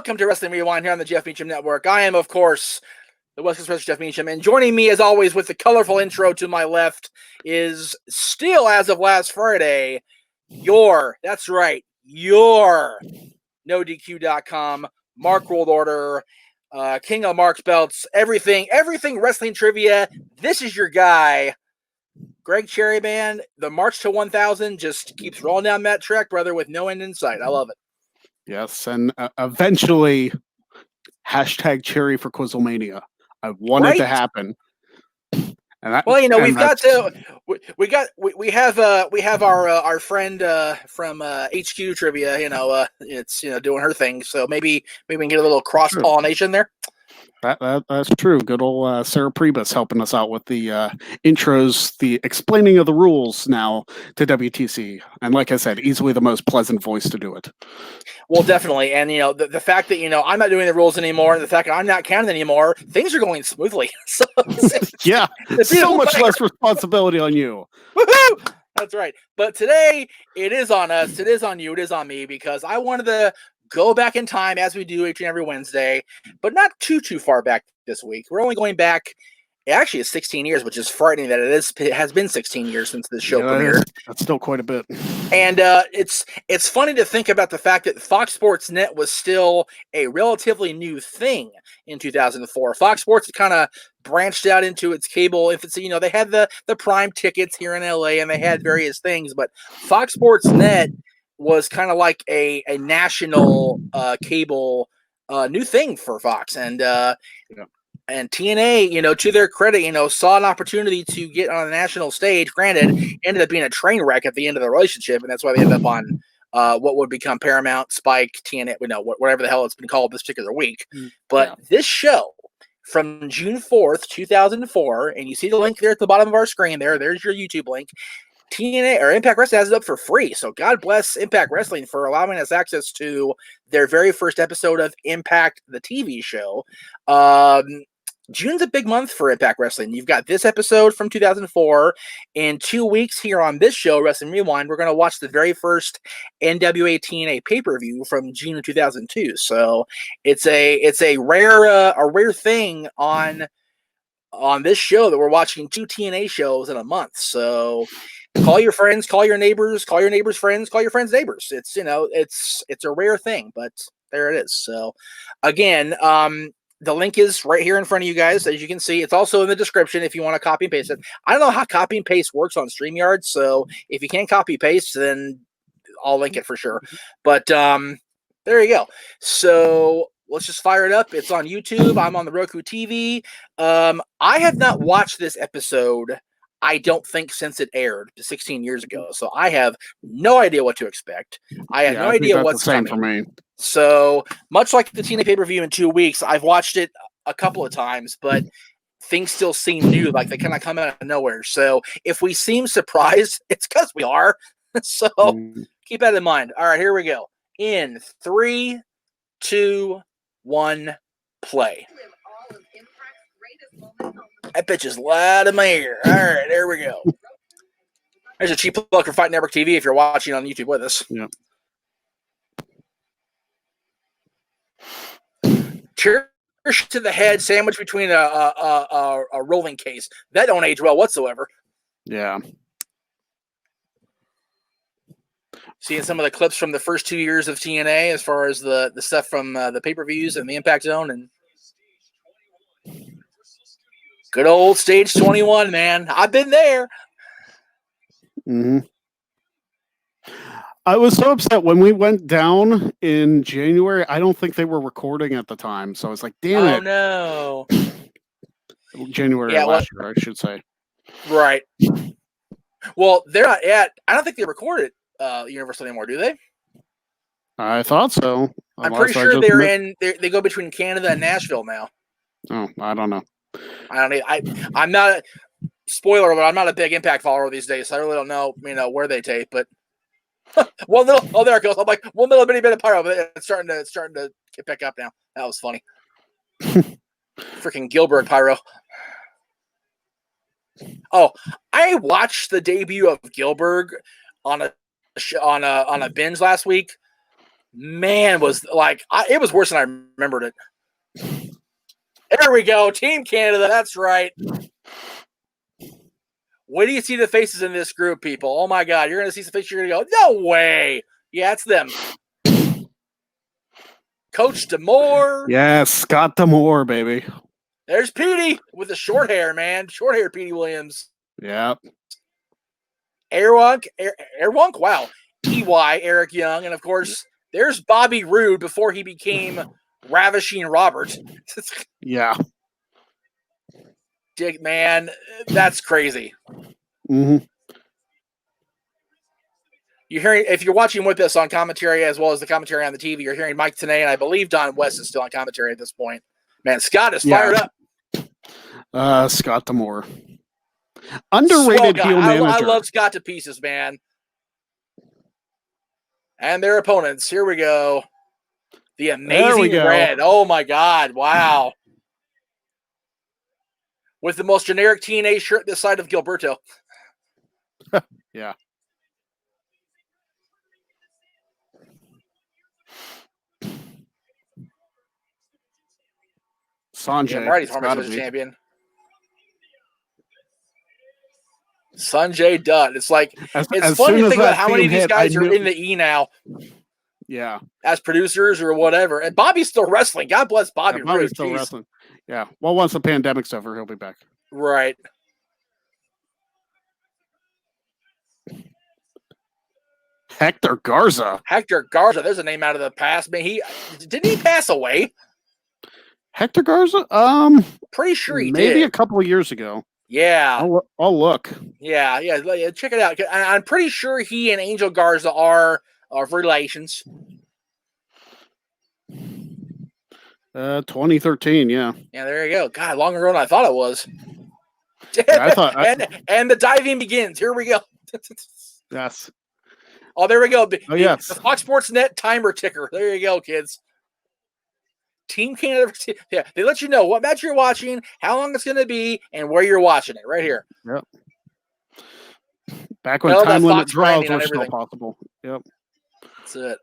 Welcome to Wrestling Rewind here on the Jeff Meacham Network. I am, of course, the West Coast Wrestler Jeff Meacham, and joining me, as always, with the colorful intro to my left is still, as of last Friday, that's right, your NoDQ.com, Mark World Order, King of Mark's Belts, everything wrestling trivia. This is your guy, Greg Cherryman. The March to 1000 just keeps rolling down that track, brother, with no end in sight. I love it. Yes, and eventually, hashtag Cherry for Quizlemania. I want it to happen. And that, well, you know, we have our friend from HQ Trivia. You know, it's doing her thing. So maybe we can get a little cross pollination there. That's true. Good old Sarah Priebus helping us out with the intros, the explaining of the rules now to WTC. And like I said, easily the most pleasant voice to do it. Well, definitely. And, the fact that, I'm not doing the rules anymore and the fact that I'm not counting anymore, things are going smoothly. So yeah, so much less responsibility on you. Woohoo! That's right. But today, it is on us. It is on you. It is on me because I wanted to go back in time as we do each and every Wednesday, but not too far back this week. We're only going back, actually, it's 16 years, which is frightening that it has been 16 years since this show premiered. That's still quite a bit. And it's funny to think about the fact that Fox Sports Net was still a relatively new thing in 2004. Fox Sports kind of branched out into its cable infancy. They had the prime tickets here in LA and they had various things, but Fox Sports Net was kind of like a national cable new thing for Fox. And and TNA, to their credit, saw an opportunity to get on a national stage. Granted, ended up being a train wreck at the end of the relationship, and that's why they ended up on what would become Paramount, Spike, TNA, whatever the hell it's been called this particular week. But this show from June 4th, 2004, and you see the link there at the bottom of our screen there's your YouTube link. TNA or Impact Wrestling has it up for free. So God bless Impact Wrestling for allowing us access to their very first episode of Impact, the TV show. June's a big month for Impact Wrestling. You've got this episode from 2004. In 2 weeks here on this show, Wrestling Rewind, we're going to watch the very first NWA TNA pay-per-view from June of 2002. So it's a rare thing on this show that we're watching 2 TNA shows in a month. So call your friends, call your neighbors' friends, call your friends' neighbors. It's it's a rare thing, but there it is. So again, the link is right here in front of you guys. As you can see, it's also in the description if you want to copy and paste it. I don't know how copy and paste works on StreamYard, so if you can't copy paste, then I'll link it for sure. But there you go. So let's just fire it up. It's on YouTube. I'm on the Roku TV. I have not watched this episode, I don't think, since it aired 16 years ago. So I have no idea what to expect. I have no idea what's coming. For me. So much like the TNA pay-per-view in 2 weeks, I've watched it a couple of times, but things still seem new, like they kind of come out of nowhere. So if we seem surprised, it's because we are. So keep that in mind. All right, here we go. In 3, 2, 1, play. That bitch is loud in my ear. All right, there we go. There's a cheap plug for Fight Network TV if you're watching on YouTube with us. Yeah. Cheers to the head, sandwiched between a rolling case. That don't age well whatsoever. Yeah. Seeing some of the clips from the first 2 years of TNA as far as the stuff from the pay-per-views and the Impact Zone and good old Stage 21, man. I've been there. Mm-hmm. I was so upset when we went down in January. I don't think they were recording at the time, so I was like, damn it. Oh, no. January last year, I should say. Right. Well, they're not at, I don't think they recorded Universal anymore, do they? I thought so. I'm pretty sure they go between Canada and Nashville now. Oh, I don't know. I'm not spoiler, but I'm not a big Impact follower these days, so I really don't know, where they tape. But there it goes. I'm like one little bitty bit of pyro, but it's starting to get back up now. That was funny. Freaking Gilbert pyro. Oh, I watched the debut of Gilbert on a binge last week. man, was like it was worse than I remembered it. There we go, Team Canada. That's right. Wait till you see the faces in this group, people. Oh my God, you're gonna see some faces. You're gonna go, no way. Yeah, it's them. Coach D'Amore. Yes, Scott D'Amore, baby. There's Petey with the short hair, man. Short hair, Petey Williams. Yeah. Airwonk. Wow. EY, Eric Young. And, of course, there's Bobby Roode before he became Ravishing Robert. Yeah. Dick, man, that's crazy. Mm-hmm. You're hearing, if you're watching with us on commentary as well as the commentary on the TV, you're hearing Mike Tenay, and I believe Don West is still on commentary at this point. Man, Scott is fired up. Scott D'Amore. Underrated heel manager. I love Scott to pieces, man. And their opponents. Here we go. The Amazing Red. Oh, my God. Wow. With the most generic TNA shirt this side of Gilberto. Yeah. Sanjay. Right, he's former champion. Sanjay Dutt. It's like, it's funny to think about how many of these guys are in the E now. Yeah. As producers or whatever. And Bobby's still wrestling. God bless Bobby. Yeah, Bobby's still wrestling. Yeah. Well, once the pandemic's over, he'll be back. Right. Hector Garza. Hector Garza. There's a name out of the past. Man, didn't he pass away? Hector Garza? Pretty sure he did. Maybe a couple of years ago. Yeah. I'll look. Yeah. Check it out. I'm pretty sure he and Angel Garza are relations. 2013, yeah. Yeah, there you go. God, longer ago than I thought it was. Yeah, and the diving begins. Here we go. Yes. Oh, there we go. Yes. The Fox Sports Net timer ticker. There you go, kids. Team Canada. Yeah, they let you know what match you're watching, how long it's going to be, and where you're watching it. Right here. Yep. Back when time limit draws were still possible. Yep. That's it.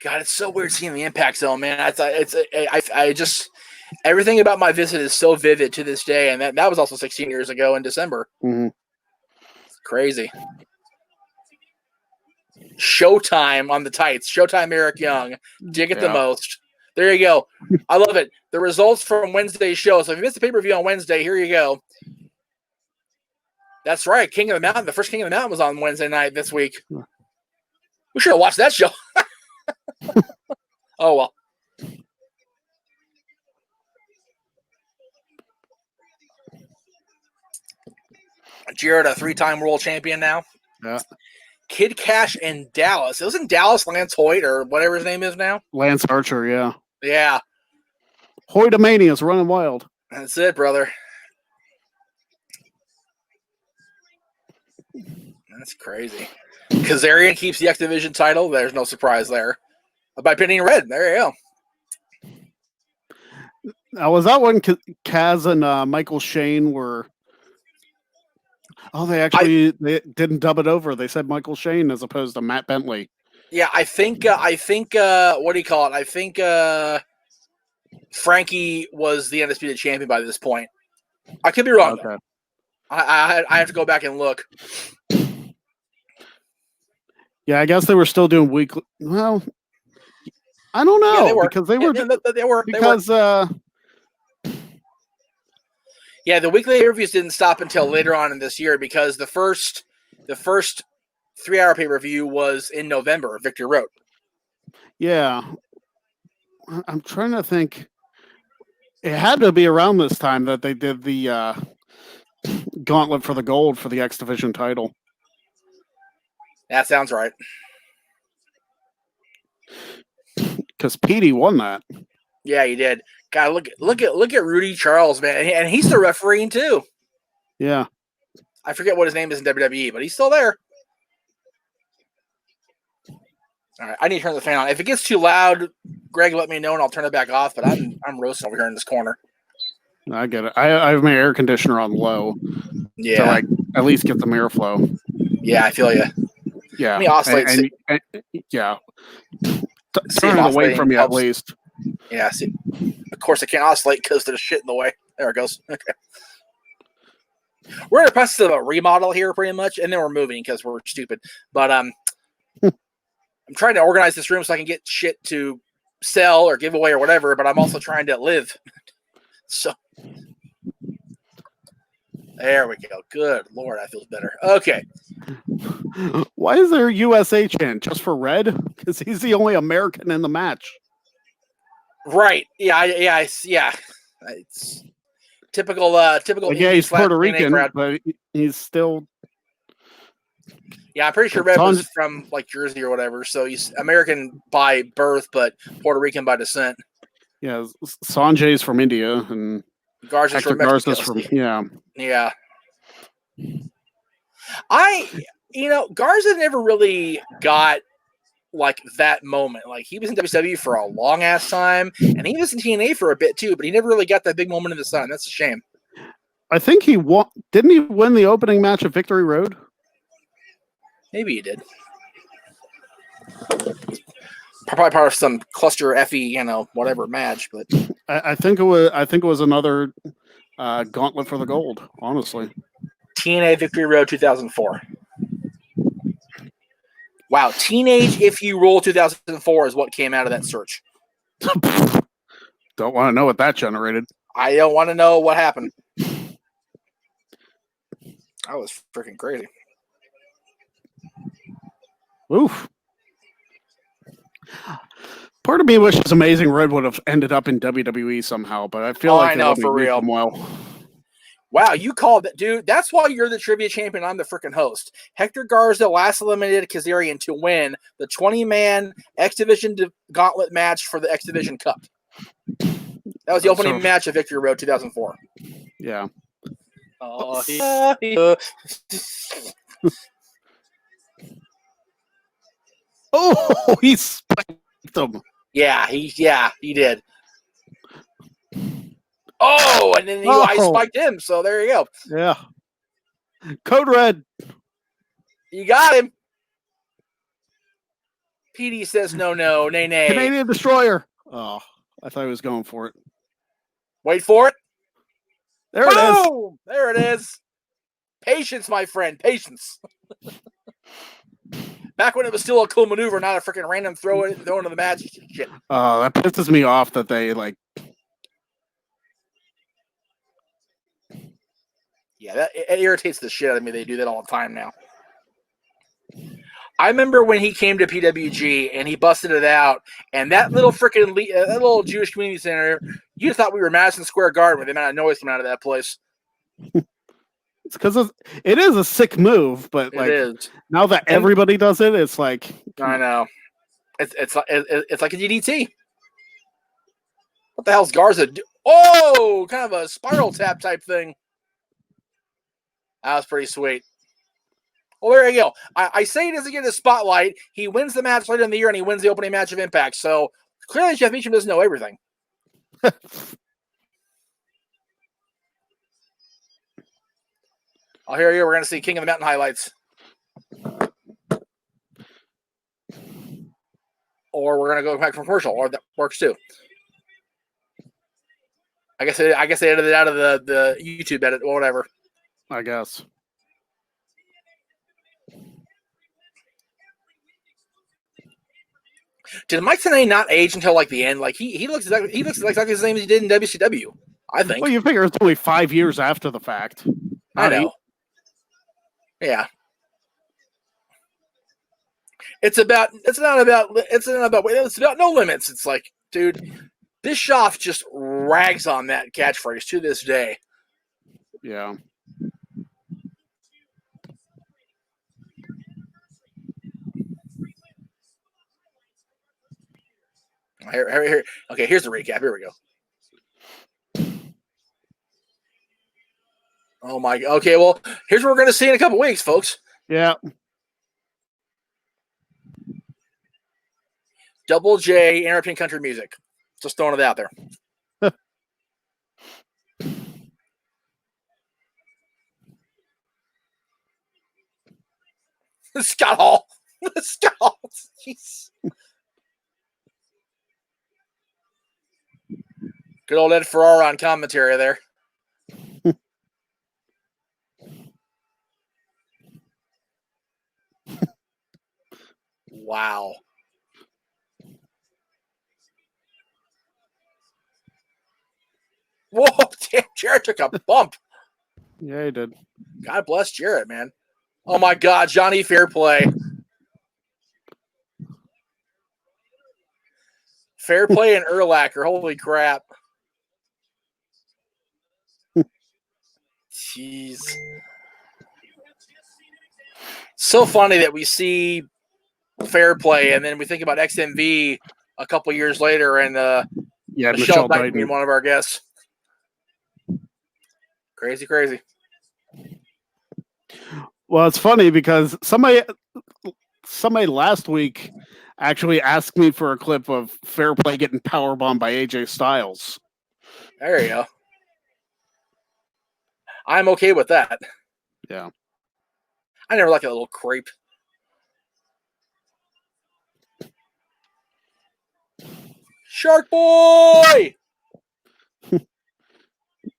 God, it's so weird seeing the Impact Zone, man. I just everything about my visit is so vivid to this day, and that was also 16 years ago in December. Mm-hmm. It's crazy. Showtime on the tights. Showtime Eric Young. Dig it the most. There you go. I love it. The results from Wednesday's show. So if you missed the pay-per-view on Wednesday, here you go. That's right. King of the Mountain. The first King of the Mountain was on Wednesday night this week. We should have watched that show. Oh, well. Jared, a 3-time world champion now. Yeah. Kid Cash in Dallas. It was in Dallas, Lance Hoyt, or whatever his name is now. Lance Archer, yeah. Yeah. Hoytomania's running wild. That's it, brother. That's crazy. Kazarian keeps the X Division title. There's no surprise there. By pinning red. There you go. Now, was that when Kaz and Michael Shane were... Oh, they didn't dub it over. They said Michael Shane as opposed to Matt Bentley. Yeah, I think what do you call it? I think Frankie was the undisputed champion by this point. I could be wrong. Okay. I have to go back and look. Yeah, I guess they were still doing weekly. Well, I don't know. Yeah, because they were. Yeah, the weekly interviews didn't stop until later on in this year because the first 3-hour pay-per-view was in November, Victor wrote. Yeah. I'm trying to think. It had to be around this time that they did the gauntlet for the gold for the X Division title. That sounds right. Because Petey won that. Yeah, he did. God, look at Rudy Charles, man, and he's still refereeing too. Yeah, I forget what his name is in WWE, but he's still there. All right, I need to turn the fan on. If it gets too loud, Greg, let me know and I'll turn it back off. But I'm roasting over here in this corner. I get it. I have my air conditioner on low. Yeah, to at least get the airflow. Yeah, I feel you. Yeah. Let me oscillate. And yeah. See Turn if it away from you at helps. least. Yeah, see. Of course, I can't oscillate because there's shit in the way. There it goes. Okay. We're in the process of a remodel here, pretty much, and then we're moving because we're stupid. But I'm trying to organize this room so I can get shit to sell or give away or whatever. But I'm also trying to live. So there we go. Good Lord, that feels better. Okay. Why is there a USA chant just for Red? Because he's the only American in the match. Right. Yeah. It's typical. Typical. Like, yeah, he's Puerto Rican, crowd. But he's still. Yeah, I'm pretty sure Red was from like Jersey or whatever. So he's American by birth, but Puerto Rican by descent. Yeah, Sanjay's from India, and Garza's from Mexico. Yeah. Garza never really got like that moment. Like he was in WWE for a long ass time, and he was in TNA for a bit too, but he never really got that big moment in the sun. That's a shame. I think he won. Didn't he win the opening match at Victory Road? Maybe he did. Probably part of some cluster FE, whatever match. But I think it was another gauntlet for the gold. Honestly, TNA Victory Road 2004. Wow, Teenage If You Rule 2004 is what came out of that search. Don't want to know what that generated. I don't want to know what happened. That was freaking crazy. Oof. Part of me wishes Amazing Red would have ended up in WWE somehow, but I feel like I know, for real. Well. Wow, you called that, dude. That's why you're the trivia champion. I'm the freaking host. Hector Garza last eliminated Kazarian to win the 20-man X Division gauntlet match for the X Division Cup. That was the opening match of Victory Road 2004. Yeah. Oh, he spiked him. Yeah, he did. Oh, and then I spiked him, so there you go. Yeah. Code Red. You got him. PD says no, nay. Canadian Destroyer. Oh, I thought he was going for it. Wait for it. There it is. Boom! There it is. Patience, my friend. Patience. Back when it was still a cool maneuver, not a freaking random throw into the match. Shit. Oh, that pisses me off that they like. Yeah, it irritates the shit out of me. They do that all the time now. I remember when he came to PWG and he busted it out, and that little freaking that little Jewish community center, you thought we were Madison Square Garden with the amount of noise coming out of that place. It's because it is a sick move, but like now that everybody does it, it's like I know it's like a DDT. What the hell's Garza do? Oh, kind of a spiral tap type thing. That was pretty sweet. Well, there you go. I say he doesn't get a spotlight. He wins the match later in the year, and he wins the opening match of Impact. So clearly, Jeff Meacham doesn't know everything. Oh, here you go. We're going to see King of the Mountain highlights. Or we're going to go back from commercial, or that works too. I guess they edited it out of the YouTube edit or whatever. I guess. Did Mike Tenay not age until like the end? Like he looks exactly the same as he did in WCW. I think. Well, you figure it's only 5 years after the fact. I know. Yeah. It's about no limits. It's like, dude, Bischoff just rags on that catchphrase to this day. Yeah. Here. Okay, here's the recap. Here we go. Oh my. Okay, well, here's what we're going to see in a couple weeks, folks. Yeah. Double J interrupting country music. Just throwing it out there. Scott Hall. Jeez. Good old Ed Ferrara on commentary there. Wow. Whoa, damn, Jarrett took a bump. Yeah, he did. God bless Jarrett, man. Oh my God, Johnny Fairplay. Fairplay and Urlacher, holy crap. Jeez. So funny that we see Fairplay and then we think about XMV a couple years later and Michelle Dighton being one of our guests. Crazy, crazy. Well, it's funny because somebody last week actually asked me for a clip of Fairplay getting powerbombed by AJ Styles. There you go. I'm okay with that. Yeah. I never liked that little creep. Shark Boy!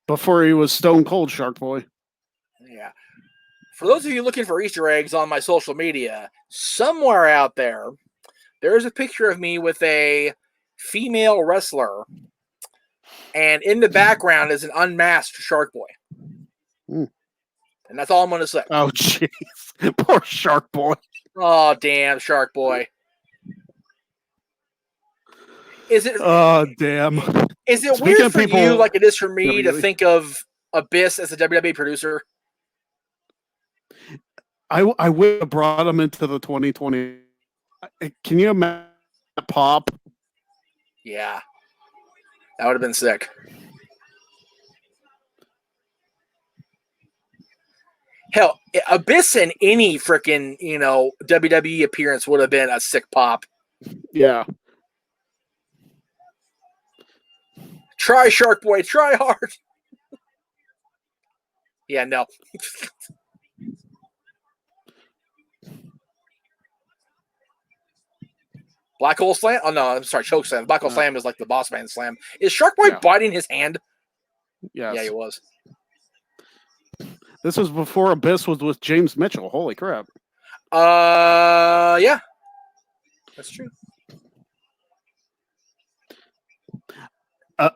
Before he was Stone Cold Shark Boy. Yeah. For those of you looking for Easter eggs on my social media, somewhere out there, there's a picture of me with a female wrestler, and in the background is an unmasked Shark Boy. Mm. And that's all I'm going to say. Oh, jeez. Poor Shark Boy. Oh, damn, Shark Boy. Is it? Oh, damn. Is it Speaking weird for people, you, like it is for me, to WWE. think of Abyss as a WWE producer? I would have brought him into the 2020. Can you imagine that pop? Yeah. That would have been sick. Hell, Abyss in any freaking, WWE appearance would have been a sick pop. Yeah. Try, Shark Boy. Try hard. Yeah, no. Black Hole Slam? Oh, no, I'm sorry, Choke Slam. Black Hole Slam is like the boss man slam. Is Shark Boy biting his hand? Yes. Yeah, he was. This was before Abyss was with James Mitchell. Holy crap. Yeah. That's true.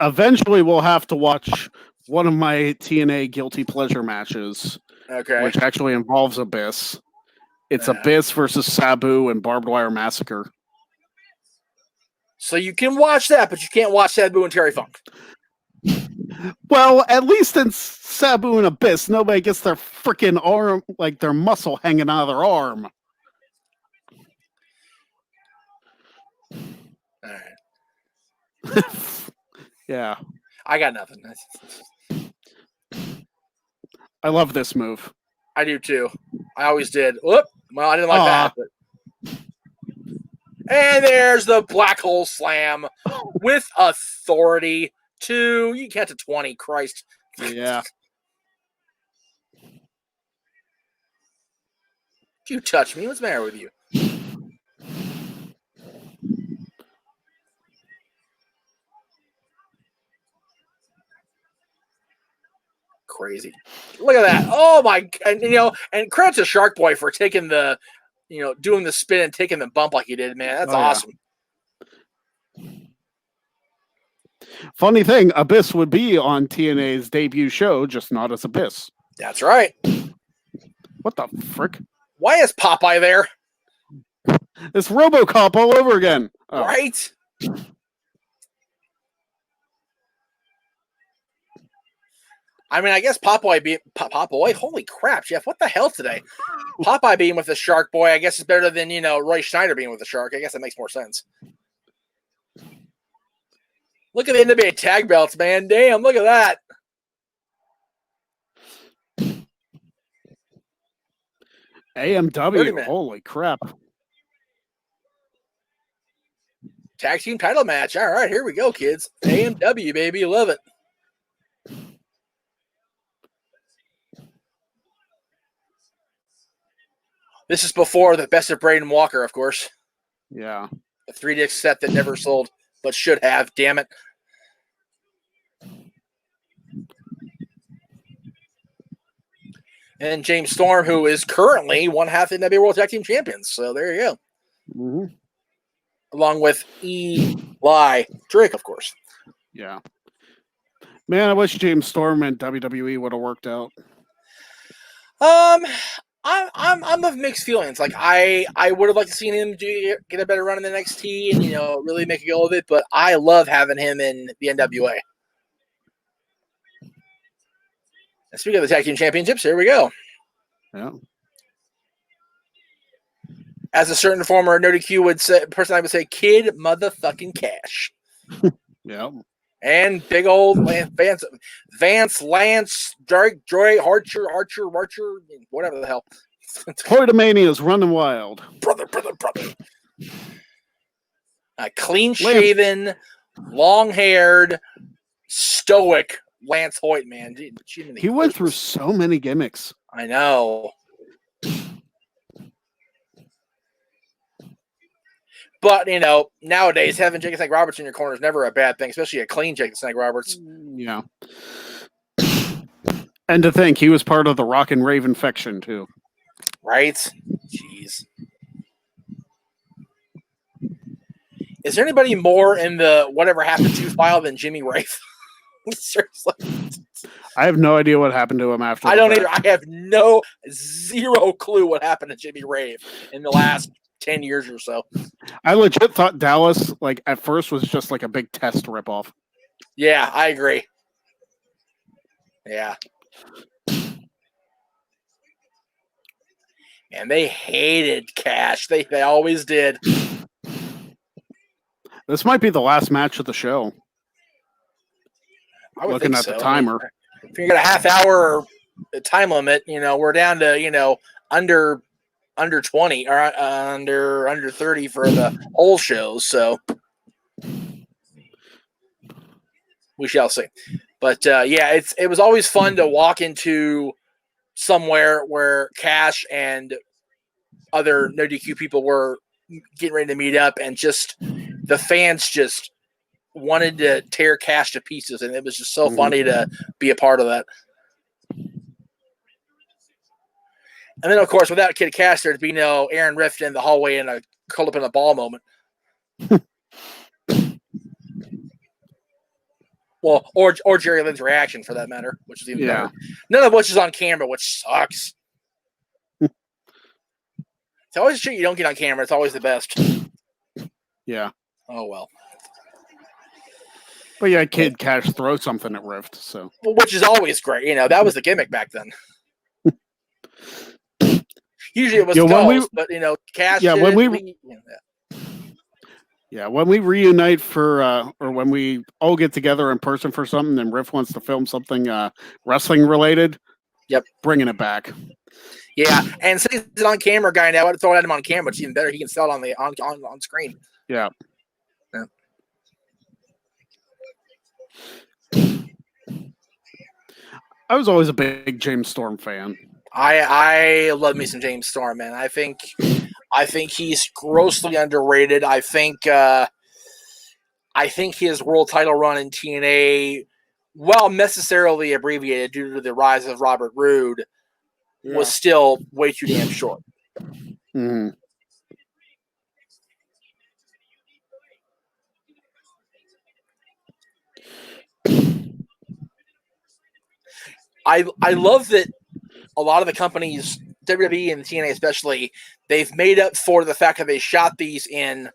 Eventually, we'll have to watch one of my TNA guilty pleasure matches. Okay. Which actually involves Abyss. It's Abyss versus Sabu and Barbed Wire Massacre. So you can watch that, but you can't watch Sabu and Terry Funk. Well, at least in Sabu and Abyss, nobody gets their freaking arm, like their muscle hanging out of their arm. All right. Yeah. I got nothing. I love this move. I do too. I always did. Whoop. Well, I didn't like that. But... And there's the Black Hole Slam with authority. 2. You can't to 20. Christ. Yeah. You touch me. What's the matter with you? Crazy. Look at that. Oh my. And credit to Shark Boy for taking the, doing the spin and taking the bump like he did, man. That's awesome. Yeah. Funny thing, Abyss would be on TNA's debut show, just not as Abyss. That's right. What the frick? Why is Popeye there? It's RoboCop all over again. Oh. Right? I mean, I guess Popeye. Holy crap, Jeff! What the hell today? Popeye being with the Shark Boy, I guess is better than Roy Schneider being with the Shark. I guess that makes more sense. Look at the NBA tag belts, man! Damn, look at that. AMW, holy crap! Tag team title match. All right, here we go, kids. AMW, baby, love it. This is before the Best of Braden Walker, of course. Yeah. A 3-disc set that never sold, but should have. Damn it. And James Storm, who is currently one half the NWA World Tag Team Champions. So there you go. Mm-hmm. Along with Eli Drake, of course. Yeah. Man, I wish James Storm and WWE would have worked out. I'm of mixed feelings. Like I would have liked to seen him get a better run in the NXT and really make a go of it. But I love having him in the NWA. And speaking of the Tag Team Championships, here we go. Yeah. As a certain former NoDQ person I would say, Kid motherfucking Cash. Yeah. And big old Vance, Lance, Drake, Archer, whatever the hell. Hoytomania is running wild. Brother. Clean-shaven, long-haired, stoic Lance Hoyt, man. He went through so many gimmicks. I know. But, nowadays, having Jake the Snake Roberts in your corner is never a bad thing, especially a clean Jake the Snake Roberts. Yeah. And to think, he was part of the Rock and Rave infection, too. Right? Jeez. Is there anybody more in the whatever happened to file than Jimmy Rafe? Seriously. I have no idea what happened to him after. I don't either. I have zero clue what happened to Jimmy Rafe in the last 10 years or so. I legit thought Dallas, at first was just a big test ripoff. Yeah, I agree. Yeah. And they hated Cash. They always did. This might be the last match of the show. I would Looking think at so. the timer. If you got a half-hour time limit, we're down to, under 20 or under 30 for the whole shows. So we shall see. But, yeah, it was always fun to walk into somewhere where Cash and other NoDQ people were getting ready to meet up, and just the fans just wanted to tear Cash to pieces, and it was just so funny to be a part of that. And then, of course, without Kid Cash, there'd be no Aaron Rift in the hallway and a curl up in a ball moment. Well, or Jerry Lynn's reaction, for that matter, which is even better. None of which is on camera, which sucks. It's always shit you don't get on camera. It's always the best. Yeah. Oh, well. But yeah, Kid Cash throw something at Rift, so. Which is always great. That was the gimmick back then. Usually it was skulls, but Cash. Yeah, when we reunite for, or when we all get together in person for something, and Riff wants to film something wrestling related. Yep, bringing it back. Yeah, and since he's an on-camera guy now, I'd throw it at him on camera. It's even better. He can sell it on screen. Yeah. I was always a big James Storm fan. I love me some James Storm, man. I think he's grossly underrated. I think his world title run in TNA, while necessarily abbreviated due to the rise of Robert Roode, was still way too damn short. Mm-hmm. I love that a lot of the companies, WWE and TNA especially, they've made up for the fact that they shot these in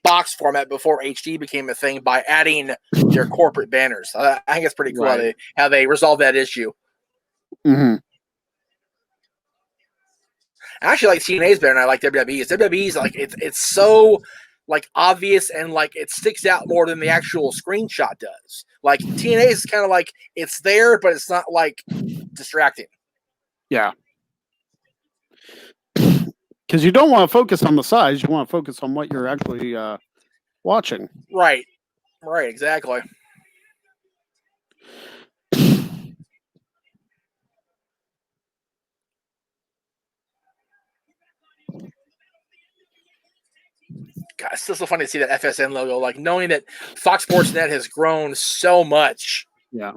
box format before HD became a thing by adding their corporate banners. I think it's pretty cool how they resolved that issue. Mm-hmm. I actually like TNA's better than I like WWE's. WWE's it's so obvious and it sticks out more than the actual screenshot does. TNA's is kind of it's there, but it's not distracting. Yeah. Because you don't want to focus on the size, you want to focus on what you're actually watching. Right. Right, exactly. God, it's still so funny to see that FSN logo. Like knowing that Fox Sports Net has grown so much. Yeah.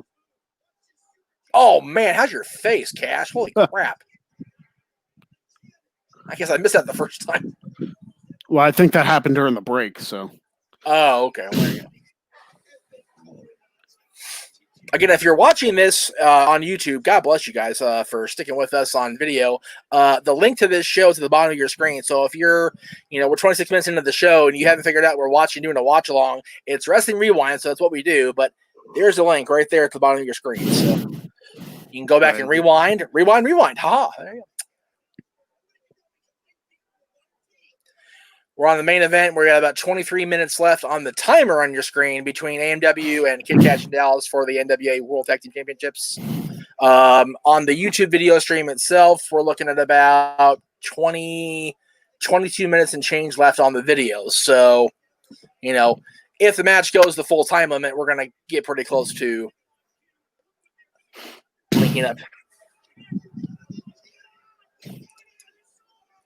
Oh man, how's your face, Cash? Holy crap! I guess I missed that the first time. Well, I think that happened during the break. So. Oh, okay. Well, there you go. Again, if you're watching this on YouTube, God bless you guys for sticking with us on video. The link to this show is at the bottom of your screen. So if you're, we're 26 minutes into the show and you haven't figured out we're doing a watch along, it's Wrestling Rewind, so that's what we do. But there's a link right there at the bottom of your screen. So you can go back and rewind. Ha! There you go. We're on the main event. We got about 23 minutes left on the timer on your screen between AMW and Kid Cash in Dallas for the NWA World Tag Team Championships. On the YouTube video stream itself, we're looking at about 22 minutes and change left on the videos. So, if the match goes the full time limit, we're going to get pretty close to linking up.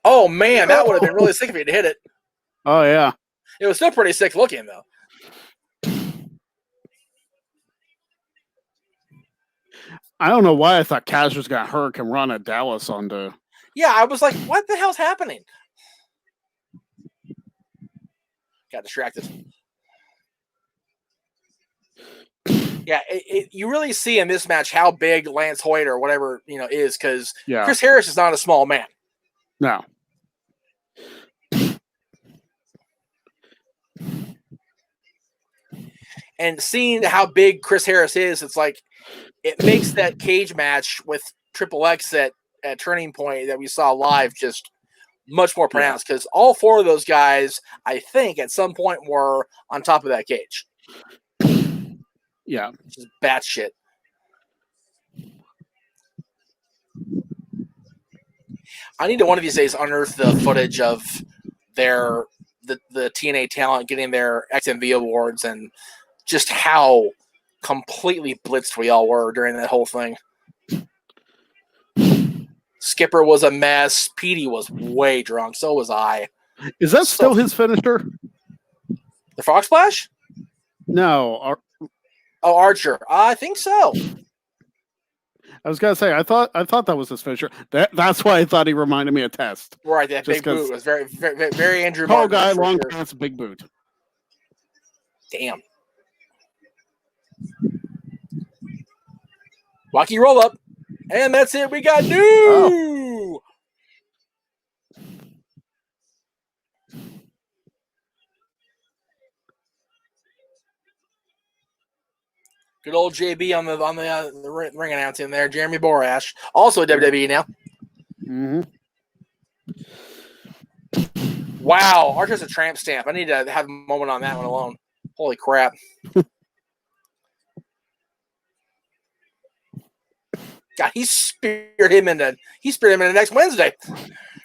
Oh, man, that would have been really sick if you had hit it. Oh, yeah. It was still pretty sick looking, though. I don't know why I thought Kaz was going to Hurricane Run at Dallas onto. Yeah, I was like, what the hell's happening? Got distracted. Yeah, you really see in this match how big Lance Hoyt or whatever, is, because Chris Harris is not a small man. No. And seeing how big Chris Harris is, it's like it makes that cage match with Triple X at Turning Point that we saw live just much more pronounced, because all four of those guys, I think, at some point were on top of that cage. Yeah. Just bat shit. I need to one of these days unearth the footage of the TNA talent getting their XMV awards and just how completely blitzed we all were during that whole thing. Skipper was a mess. Petey was way drunk. So was I. Is that still his finisher? The Frog Splash? No. Archer. I think so. I was gonna say I thought that was his finisher. That's why I thought he reminded me of Test. Right, that big boot was very, very, very Andrew tall Martin. Guy, long pants, big boot. Damn. Wacky roll up. And that's it. We got new. Oh. Good old JB on the ring announcing there. Jeremy Borash, also WWE now. Mm-hmm. Wow, Archer's a tramp stamp. I need to have a moment on that one alone. Holy crap. God, he speared him into next Wednesday.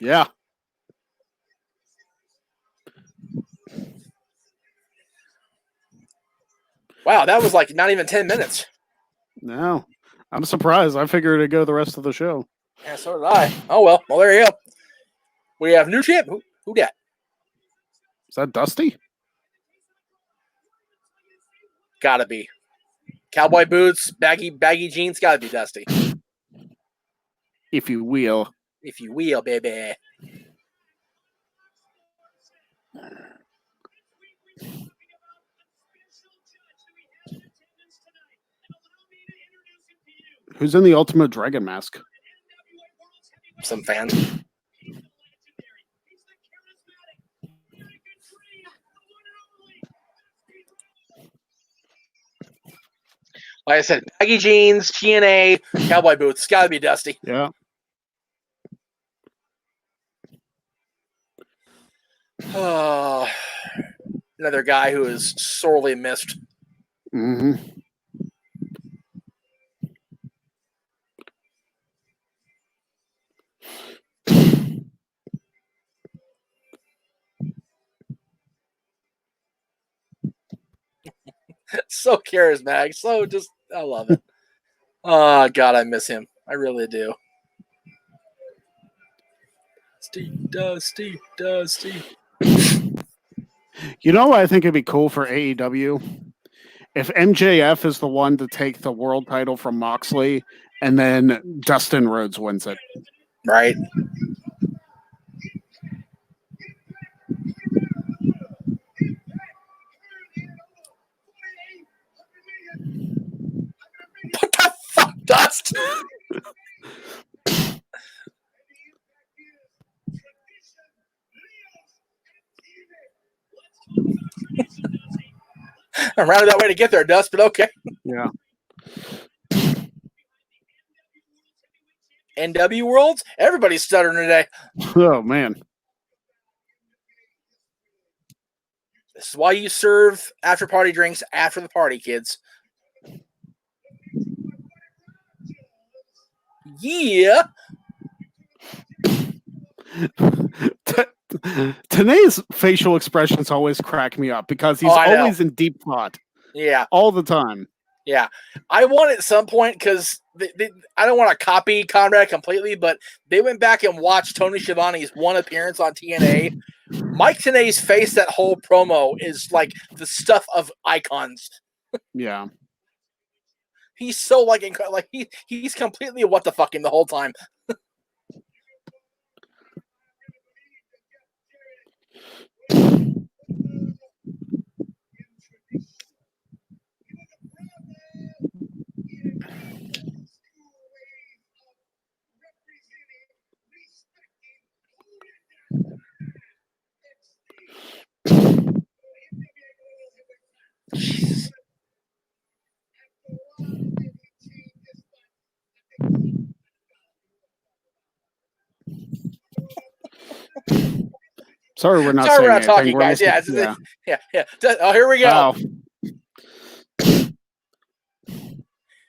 Yeah. Wow, that was like not even 10 minutes. No. I'm surprised. I figured it'd go the rest of the show. Yeah, so did I. Oh, well. Well, there you go. We have new champ. Who dat? Is that Dusty? Gotta be. Cowboy boots, baggy jeans, gotta be Dusty. If you will. If you will, baby. Who's in the Ultimate Dragon mask? Some fan. Like I said, baggy jeans, TNA, cowboy boots. Gotta be Dusty. Yeah. Another guy who is sorely missed. Mm-hmm. So charismatic. So just, I love it. Oh, God, I miss him. I really do. Dusty. You know what I think it'd be cool for AEW? If MJF is the one to take the world title from Moxley and then Dustin Rhodes wins it. Right. What the fuck, Dust? I rounded that way to get there, Dust, but okay. Yeah. NW Worlds? Everybody's stuttering today. Oh, man. This is why you serve after party drinks after the party, kids. Yeah. Tanae's facial expressions always crack me up because he's always in deep thought. Yeah. All the time. Yeah. I want at some point, because I don't want to copy Conrad completely, but they went back and watched Tony Schiavone's one appearance on TNA. Mike Tenay's face, that whole promo is like the stuff of icons. Yeah. He's so like he's completely what the fucking the whole time. Jesus. Sorry, we're not talking, guys. Yeah. Oh, here we go. Wow.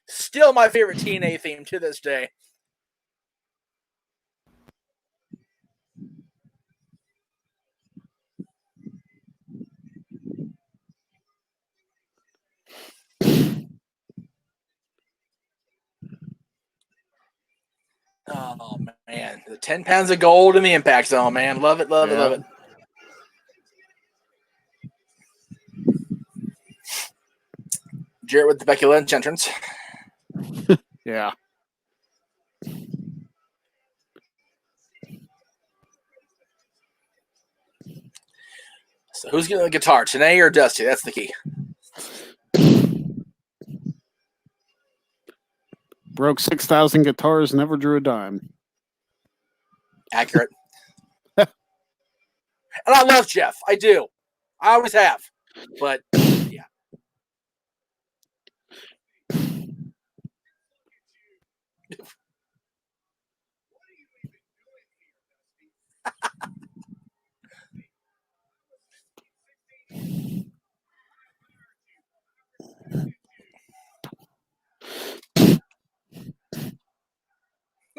Still my favorite TNA theme to this day. Oh, man. The 10 pounds of gold in the Impact Zone, man. Love it, love it, love it. Jarrett with the Becky Lynch entrance. Yeah. So who's getting the guitar, Tenay or Dusty? That's the key. Broke 6,000 guitars, never drew a dime. Accurate. And I love Jeff. I do. I always have. But, yeah.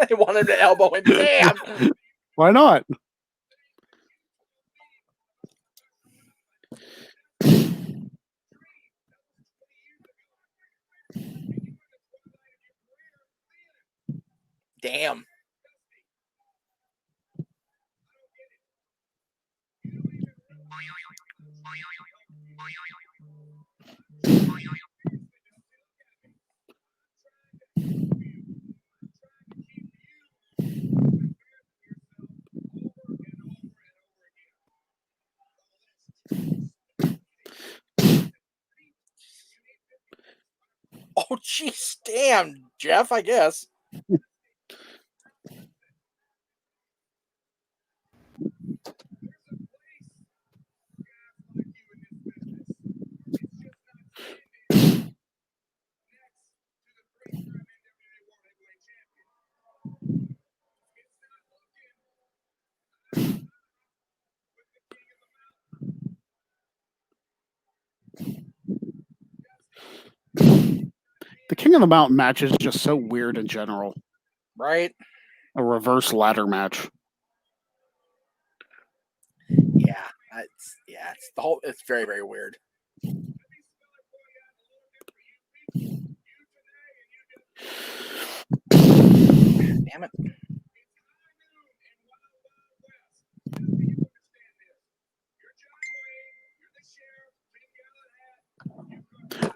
They wanted to elbow him. Damn. Why not? Damn. Oh, jeez. Damn, Jeff, I guess. The King of the Mountain match is just so weird in general. Right? A reverse ladder match. Yeah. It's the whole. It's very, very weird. Damn it.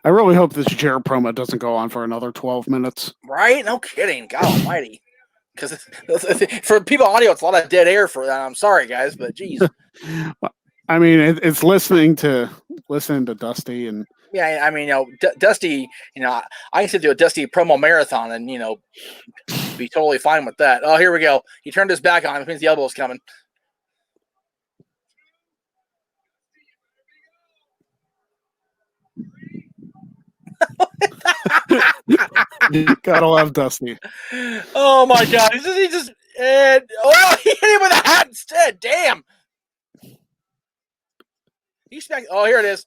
I really hope this Jared promo doesn't go on for another 12 minutes. Right? No kidding. God almighty. Because for people audio, it's a lot of dead air for that. I'm sorry, guys, but geez. I mean, it's listening to Dusty and Yeah, I mean, Dusty. I can sit through a Dusty promo marathon and be totally fine with that. Oh, here we go. He turned his back on. It means the elbow's coming. gotta love Dusty. Oh my God! He just he hit him with a hat instead. Damn. He's back. Oh, here it is.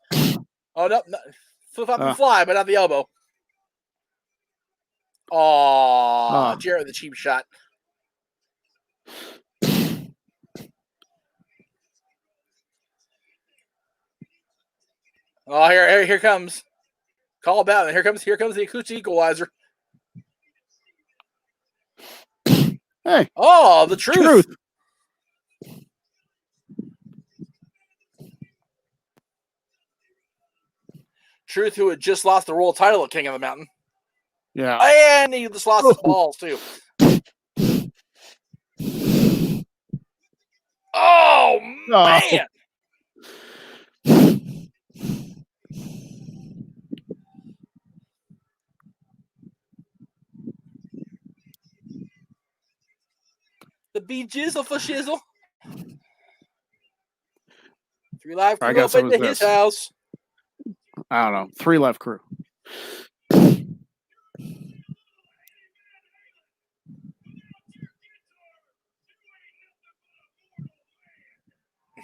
Oh no, flip up and fly, but not the elbow. Oh, Jared with the cheap shot. Oh, here comes. Call about it. Here comes the acoustic equalizer. Hey. Oh, the truth. Truth, who had just lost the world title at King of the Mountain. Yeah. And he just lost his balls, too. Oh, man. The be-jizzle for shizzle. 3 Live Crew open to his house. I don't know. 3 Live Crew.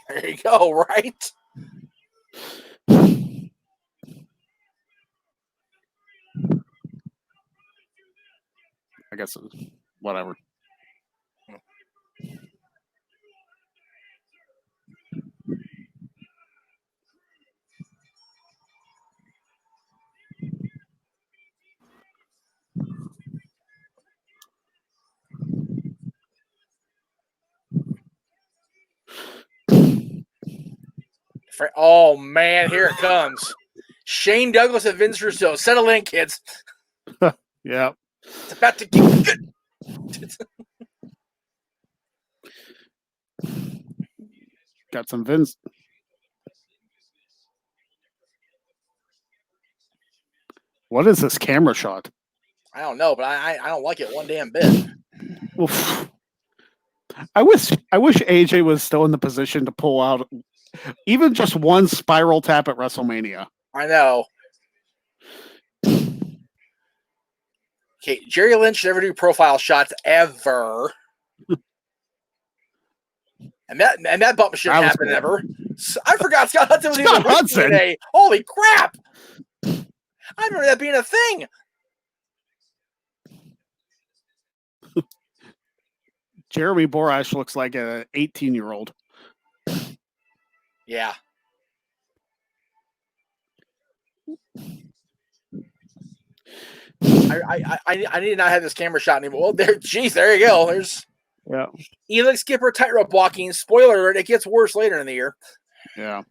There you go, right? I guess whatever. Oh, man, here it comes. Shane Douglas and Vince Russo. Settle in, kids. Yeah. It's about to get good. Got some Vince. What is this camera shot? I don't know, but I don't like it one damn bit. Oof. I wish AJ was still in the position to pull out even just one spiral tap at WrestleMania. I know. Okay, Jerry Lynch never do profile shots ever. and that bump shouldn't happen ever. I forgot Scott Hudson was even with today. Holy crap! I remember that being a thing. Jeremy Borash looks like an 18-year-old. Yeah. I need to not have this camera shot anymore. Well, there you go. There's Elix Skipper tightrope walking. Spoiler alert, it gets worse later in the year. Yeah.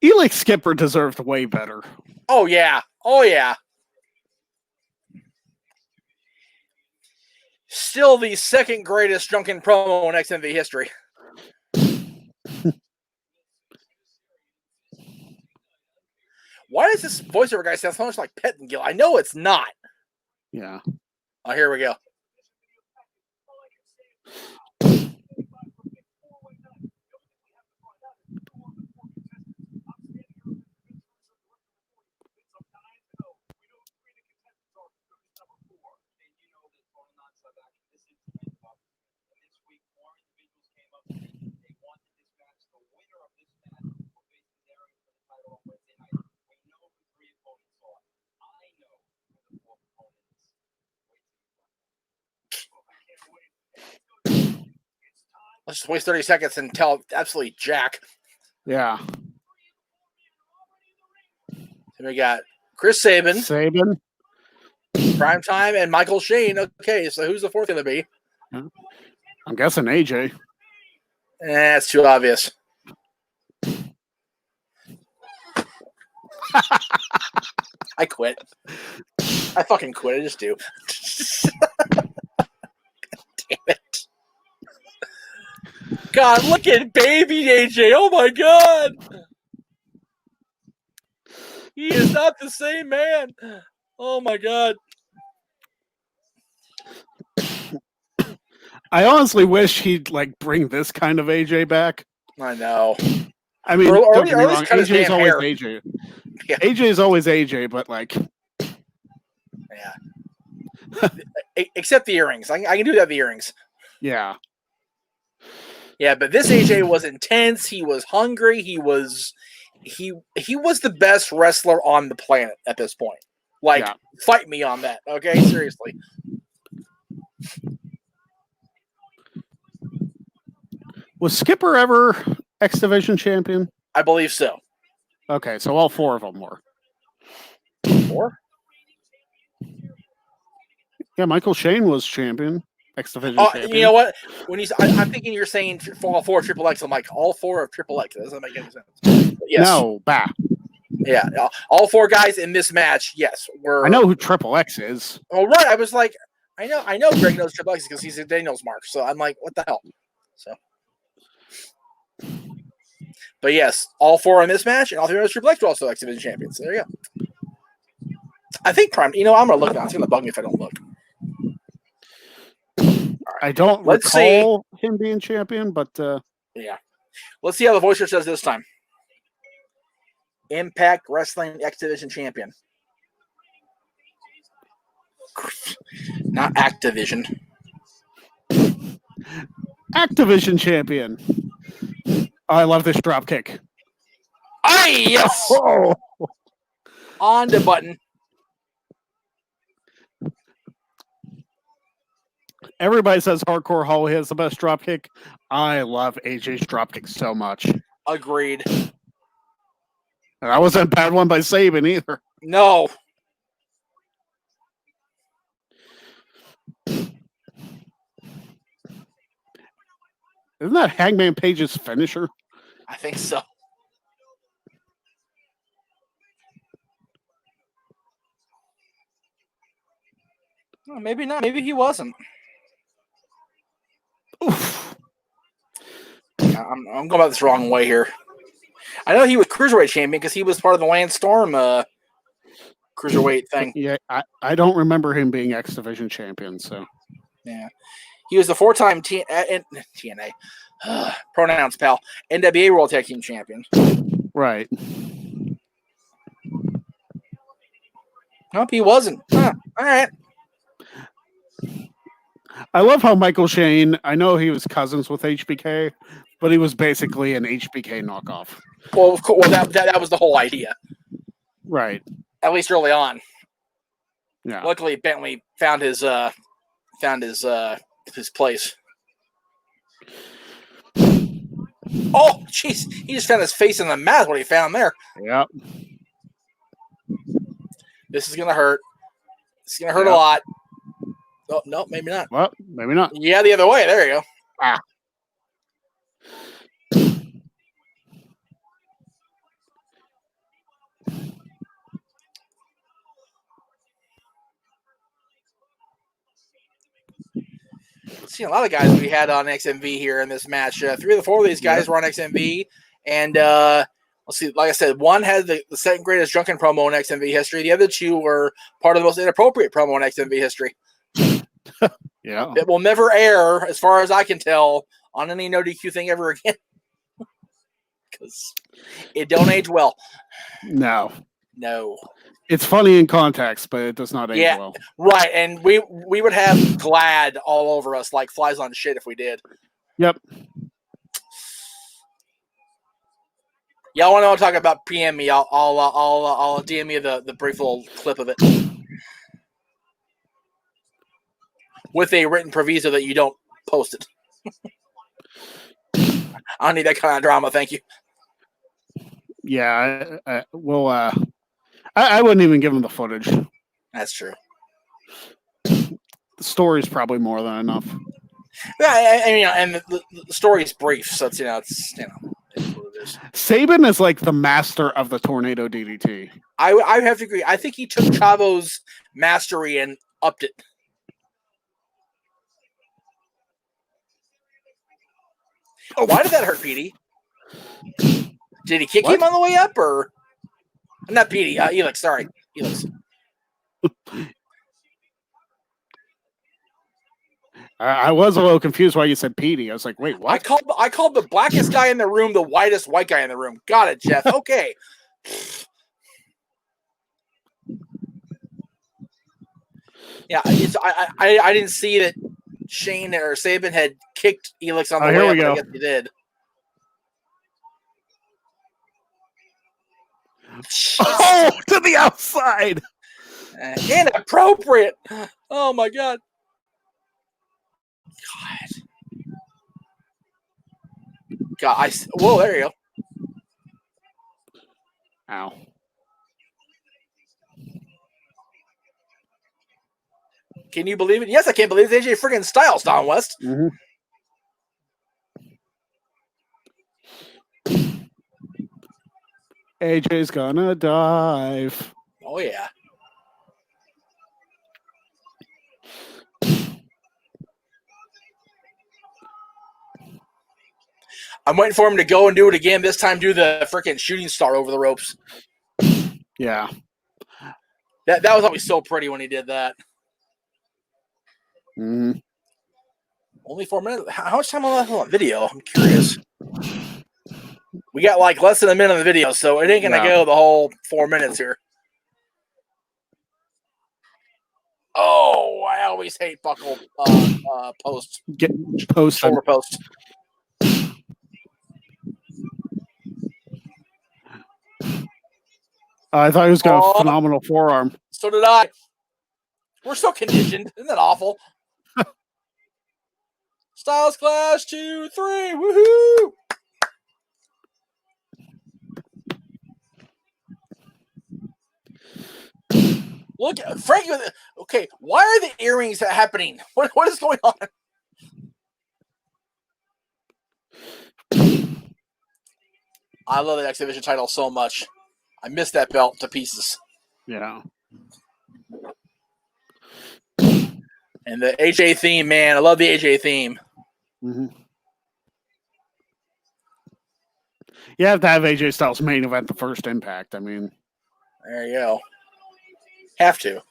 Elix Skipper deserved way better. Oh yeah. Still the second greatest drunken promo in XMV history. Why does this voiceover guy sound so much like Pettingill? I know it's not. Yeah. Oh, here we go. Let's just waste 30 seconds and tell absolutely Jack. Yeah. So we got Chris Sabin, Primetime, and Michael Shane. Okay, so who's the fourth going to be? I'm guessing AJ. That's too obvious. I quit. I fucking quit. I just do. Damn it. God, look at baby AJ. Oh my God. He is not the same man. Oh my God. I honestly wish he'd like bring this kind of AJ back. I know. I mean, or don't get me at least wrong, cut his AJ's damn always hair. AJ. Yeah. AJ's always AJ, but like, yeah. Except the earrings. I can do that with the earrings. Yeah. Yeah, but this AJ was intense. He was hungry. He was the best wrestler on the planet at this point. Like, Yeah. Fight me on that, okay? Seriously. Was Skipper ever X Division champion? I believe so. Okay, so all 4 of them were. 4? Yeah, Michael Shane was champion. X Division champion. You know what? When I'm thinking you're saying all 4 Triple X. I'm like, all 4 of Triple X. That doesn't make any sense. But yes. No, bah. Yeah, all 4 guys in this match, yes, were. I know who Triple X is. Oh, right. I was like, I know Greg knows Triple X because he's a Daniels mark. So I'm like, what the hell? So. But yes, all 4 in this match, and all 3 of Triple X were also X Division champions. So there you go. I think Prime. You know, I'm gonna look now. It's gonna bug me if I don't look. I don't recall him being champion, but yeah. Let's see how the voice search does this time. Impact Wrestling X Division champion. Not Activision. Activision champion. Oh, I love this drop kick. Aye, yes. Oh. On the button. Everybody says Hardcore Holly has the best drop kick. I love AJ's drop kick so much. Agreed. And that wasn't a bad one by Saban either. No. Isn't that Hangman Page's finisher? I think so. Well, maybe not. Maybe he wasn't. Oof. I'm going about this the wrong way here. I know he was Cruiserweight champion because he was part of the Lance Storm Cruiserweight thing. Yeah, I don't remember him being X Division champion, so. Yeah. He was the 4-time TNA, pronouns, pal, NWA World Tag Team champion. Right. Nope, he wasn't. Huh. All right. I love how Michael Shane, I know he was cousins with HBK, but he was basically an HBK knockoff. Well, of course, that was the whole idea. Right. At least early on. Yeah. Luckily, Bentley found his place. Oh, jeez. He just found his face in the mat. What he found there. Yep. This is going to hurt. It's going to hurt a lot. Oh, no, maybe not. Well, maybe not. Yeah, the other way. There you go. Ah. See a lot of guys we had on XMV here in this match. 3 of the 4 of these guys were on XMV. And let's see, like I said, one had the second greatest drunken promo in XMV history. The other 2 were part of the most inappropriate promo in XMV history. Yeah. It will never air, as far as I can tell, on any NoDQ thing ever again. Because it don't age well. No. No. It's funny in context, but it does not age well. Right. And we would have Glad all over us like flies on shit if we did. Yep. Y'all want to talk about PM me? I'll DM you the brief little clip of it with a written proviso that you don't post it. I don't need that kind of drama. Thank you. Yeah. I wouldn't even give him the footage. That's true. The story's probably more than enough. Yeah, and the story's brief, so it's it's what it years. Sabin is like the master of the tornado DDT. I have to agree. I think he took Chavo's mastery and upped it. Why did that hurt, Petey? Did he kick him on the way up, or not? Petey, Elix. Sorry, Elix. I was a little confused why you said Petey. I was like, wait, what? I called the blackest guy in the room the whitest white guy in the room. Got it, Jeff. Okay. Yeah, I didn't see that Shane or Sabin had kicked Elix on the way up. I guess he did. Oh, to the outside. Inappropriate. Oh, my God. God. Whoa, there you go. Ow. Can you believe it? Yes, I can't believe it. AJ freaking Styles, Don West. Mm-hmm. AJ's gonna dive. Oh, yeah. I'm waiting for him to go and do it again. This time, do the freaking shooting star over the ropes. Yeah. That was always so pretty when he did that. Mm-hmm. Only 4 minutes. How much time on video? I'm curious. We got like less than a minute on the video, so it ain't gonna go the whole 4 minutes here. Oh, I always hate buckle post. Get post shoulder post. I thought he was got a phenomenal forearm. So did I. We're so conditioned. Isn't that awful? Styles Clash 2, 3. Woohoo! Look, Frankie. Okay, why are the earrings happening? What is going on? I love the X Division title so much. I miss that belt to pieces. Yeah. And the AJ theme, man. I love the AJ theme. Mm-hmm. You have to have AJ Styles main event the first Impact. I mean, there you go. Have to.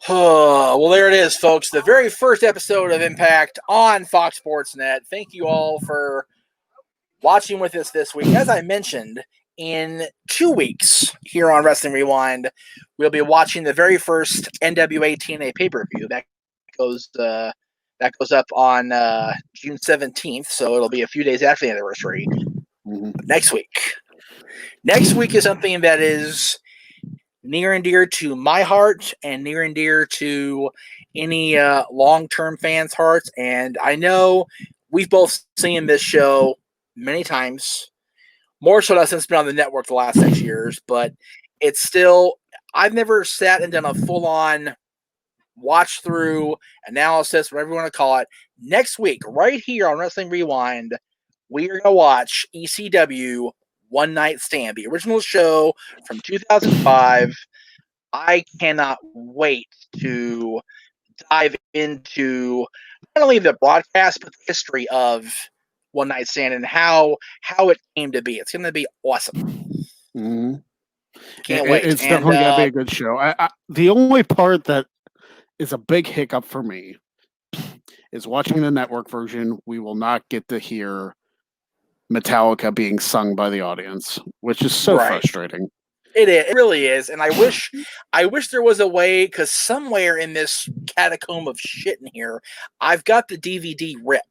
Well, there it is, folks. The very first episode of Impact on Fox Sports Net. Thank you all for watching with us this week. As I mentioned, in 2 weeks here on Wrestling Rewind, we'll be watching the very first NWA TNA pay-per-view. That goes up on June 17th, so it'll be a few days after the anniversary. mm-hmm. Next week is something that is near and dear to my heart and near and dear to any long-term fans' hearts. And I know we've both seen this show many times, more so since it's been on the network the last 6 years, but it's still, I've never sat and done a full-on watch-through analysis, whatever you want to call it. Next week, right here on Wrestling Rewind, we are going to watch ECW One Night Stand, the original show from 2005. I cannot wait to dive into not only the broadcast, but the history of One Night Stand and how it came to be. It's going to be awesome. Mm-hmm. Can't wait. It's definitely going to be a good show. The only part that is a big hiccup for me is watching the network version. We will not get to hear Metallica being sung by the audience, which is so frustrating. It really is, and I wish there was a way, because somewhere in this catacomb of shit in here, I've got the DVD rip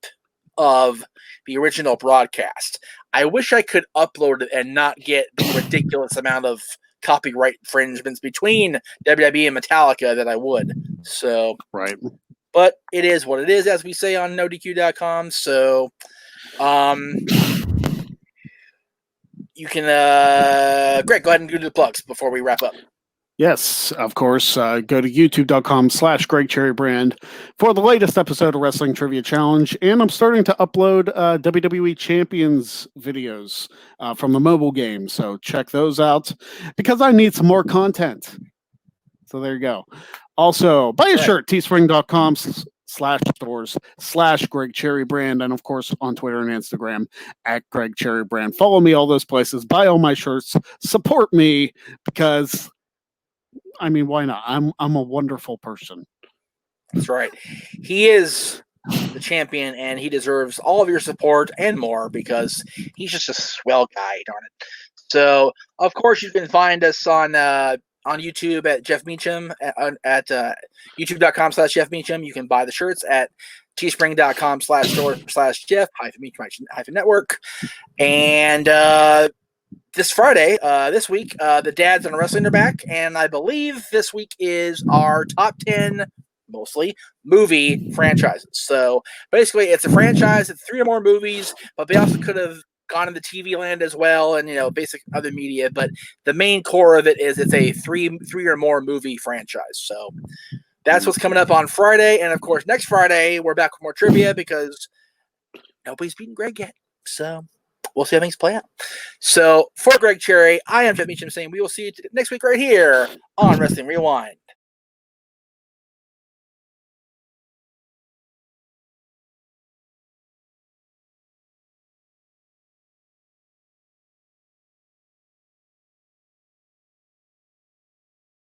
of the original broadcast. I wish I could upload it and not get the ridiculous amount of copyright infringements between WWE and Metallica that I would. So, right. But it is what it is, as we say on NoDQ.com. So, you can, Greg, go ahead and do the plugs before we wrap up. Yes, of course. Go to youtube.com/GregCherryBrand for the latest episode of Wrestling Trivia Challenge. And I'm starting to upload WWE Champions videos from the mobile game. So check those out because I need some more content. So there you go. Also, buy a shirt, teespring.com/stores/GregCherryBrand. And of course, on Twitter and Instagram @GregCherryBrand. Follow me all those places. Buy all my shirts. Support me because... I mean, why not? I'm a wonderful person. That's right. He is the champion, and he deserves all of your support and more because he's just a swell guy, darn it. So, of course, you can find us on YouTube at Jeff Meacham at youtube.com/Jeff Meacham. You can buy the shirts at teespring.com/store/Jeff-Meacham-Network. And this Friday, this week, the Dads on Wrestling are back, and I believe this week is our top 10, mostly, movie franchises. So basically, it's a franchise, it's 3 or more movies, but they also could have gone into TV land as well, and basic other media. But the main core of it is it's a three or more movie franchise. So that's what's coming up on Friday, and of course, next Friday we're back with more trivia because nobody's beaten Greg yet. So we'll see how things play out. So for Greg Cherry, I am Jeff Meacham saying we will see you next week right here on Wrestling Rewind.